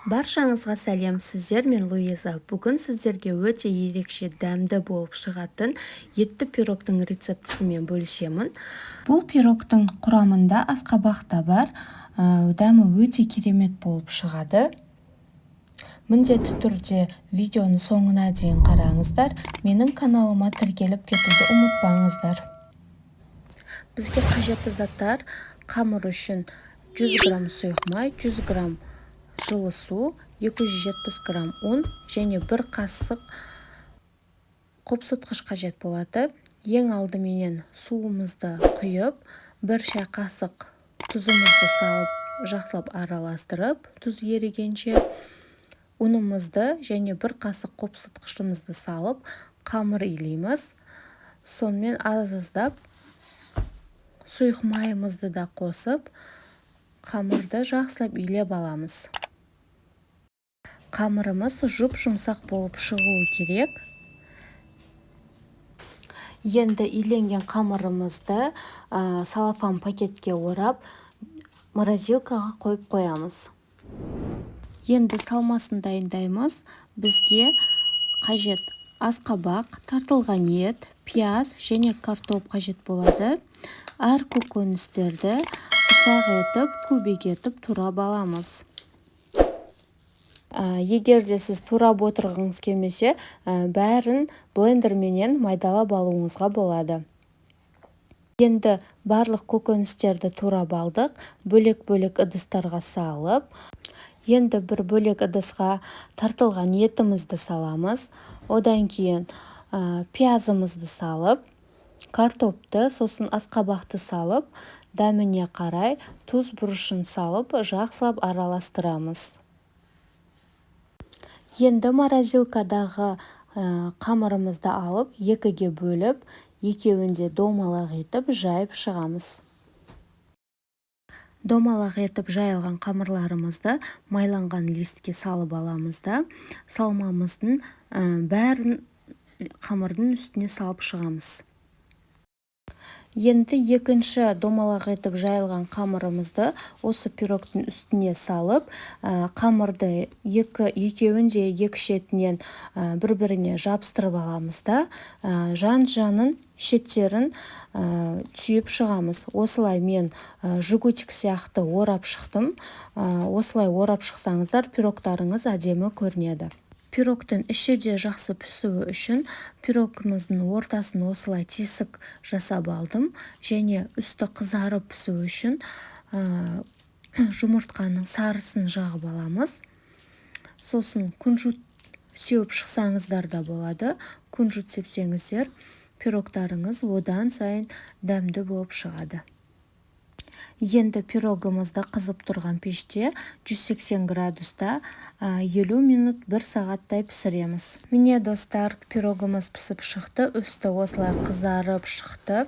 Баршаңызға сәлем, сіздер мен Луиза. Бүгін сіздерге өте ерекше дәмді болып шығатын етті пирогтың рецептісімен бөлісемін. Бұл пирогтың құрамында асқабақ та бар, дәмі өте керемет болып шығады. Міндетті түрде видеоны соңына дейін қараңыздар. Менің каналыма тіркеліп кетуді ұмытпаңыздар. Бізге қажетті заттар: қамыр үшін 100 грамм сұйық май, 100 грамм жылы су, 270 грамм ұн және 1 қасық қопсытқыш қажет болады. Ең алдыменен суымызды құйып, 1 шай қасық тұзымызды салып, жақсылап араластырып, тұз ерігенше ұнымызды және 1 қасық қопсытқышымызды салып, қамыр илейміз. Сонымен аз-аздап сұйық майымызды да қосып, қамырды жақсылап илеп аламыз. Қамырымыз жұп-жұмсақ болып шығуы керек. Енді иленген қамырымызды салафан пакетке орап, морозилкаға қойып қоямыз. Енді салмасын дайындаймыз. Бізге қажет асқабақ, тартылған ет, пияз және картоп қажет болады. Әр көкөністерді ұсақ етіп, кубик етіп турап аламыз. Егер де сіз турап отырғыңыз келмесе, бәрін блендерменен майдалап алуыңызға болады. Енді барлық көкөністерді турап алдық, бөлек-бөлек ыдыстарға салып, енді бір бөлек ыдысқа тартылған етімізді саламыз. Одан кейін пиязымызды салып, картопты, сосын асқабақты салып, дәміне қарай тұз бұрышын салып, жақсылап араластырамыз. Енді морозилкадағы қамырымызды алып, екіге бөліп, екеуінде домалақ етіп жайып шығамыз. Домалақ етіп жайылған қамырларымызды майланған листке салып аламыз да, салмамыздың бәрін қамырдың үстіне салып шығамыз. Енді екінші домалақ етіп жайылған қамырымызды осы пирогтың үстіне салып, қамырды екеуінде екі шетінен бір-біріне жабыстырып аламыз да, жан-жанын шеттерін түйіп шығамыз. Осылай мен жгутик сияқты орап шықтым. Осылай орап шықсаңыздар, пирогтарыңыз әдемі көрінеді. Пирогтың іші де жақсы пісуі үшін пирогымыздың ортасын осылай тесік жасап алдым, және үсті қызарып пісуі үшін жұмыртқаның сарысын жағып аламыз. Сосын күнжут сеуіп шықсаңыздар да болады. Күнжут сепсеңіздер, пирогтарыңыз одан сайын дәмді болып шығады. Енді пирогымызды қызып тұрған пеште 180 градуста 50 минут 1 сағаттай пісіреміз. Міне достар, пирогымыз пісіп шықты, үсті осылай қызарып шықты.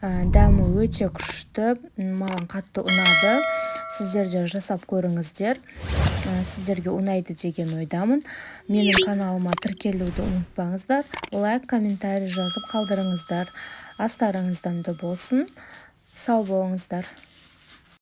Дәмі өте күшті, маған қатты ұнады. Сіздер де жасап көріңіздер. Сіздерге ұнайды деген ойдамын. Менің каналыма тіркелуді ұмытпаңыздар. Лайк, комментарий жазып қалдырыңыздар. Астарыңыз дәмді болсын. Сау болыңыздар.